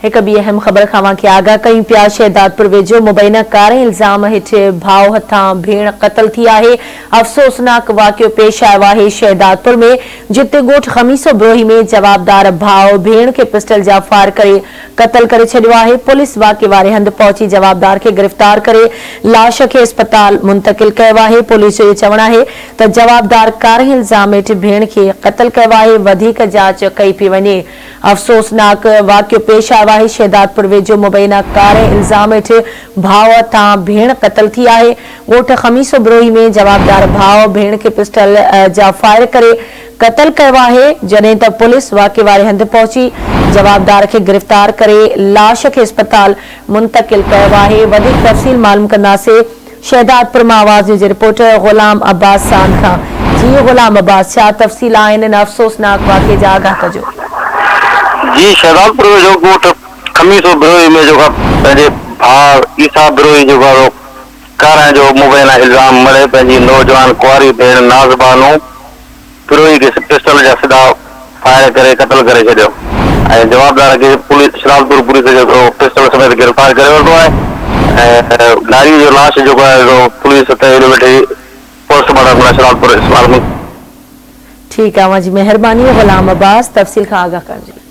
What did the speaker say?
एक बी अहम खबर खां के आगाह कयूं पिया। शहदादपुर वेझो मुबैना कार इल्ज़ाम हेठि भाउ हथां भेण क़तल थी आहे। अफ़सोसनाक वाक़ियो पेश आयो आहे शहदादपुर में, जिते ॻोठ ख़मीसो ब्रोही में जवाबदार भाउ भेण खे पिस्टल जा फायर करे क़तल करे छॾियो आहे। पुलिस वाक़े वारे हंधि पहुची जवाबदार खे गिरफ़्तार करे लाश खे अस्पताल मुंतक़िल कयो आहे। पुलिस जो चवणु आहे त जवाबदार कार इल्ज़ाम हेठि भेण खे क़तल कयो आहे। वधीक जांच कई पई वञे। अफ़सोसनाक वाक़ियो पेश आयो आहे शहदादपुर वेझो मुबैना कार इल्ज़ाम हेठि भाउ हथां भेण क़तल थी आहे। ॻोठ ख़मीसो ब्रोही में जवाबदार भाउ भेण खे पिस्टल जा फायर करे क़तल कयो आहे, जॾहिं त पुलिस वाक़े वारे हंधि पहुची जवाबदार खे गिरफ़्तार करे लाश खे अस्पताल मुंतक़िल कयो आहे। वधीक तफ़सील मालूम कंदासीं शहदादपुर मां आवाज़ न्यूज़ रिपोर्टर ग़ुलाम अब्बास साद खां। जी ग़ुलाम अब्बास, छा तफ़सील आहिनि इन अफ़सोसनाक वाक़े जा, आगाह कजो। जी, शहदादपुर जो ॻोठ ख़मीसो ब्रोही में जो पंहिंजे भाउ ईसा ब्रोही जो कार जो मुबैना इल्ज़ाम मळे पंहिंजी नौजवान कुंवारी भेण नाज़बानो ब्रोही खे पिस्टल जा सिधा फायर करे क़तल करे छॾियो ऐं जवाबदार खे पुलिस शहदादपुर पुलिस जो पिस्टल समेत गिरफ़्तार करे वरितो आहे ऐं नारी जो लाश जेको आहे पुलिस ते वेठे पोस्टमार्टम लाइ शहदादपुर इस्तेमाल में। ठीक है, जी मेहरबानी ग़ुलाम अब्बास, तफ़सील खां आगाह करिजो।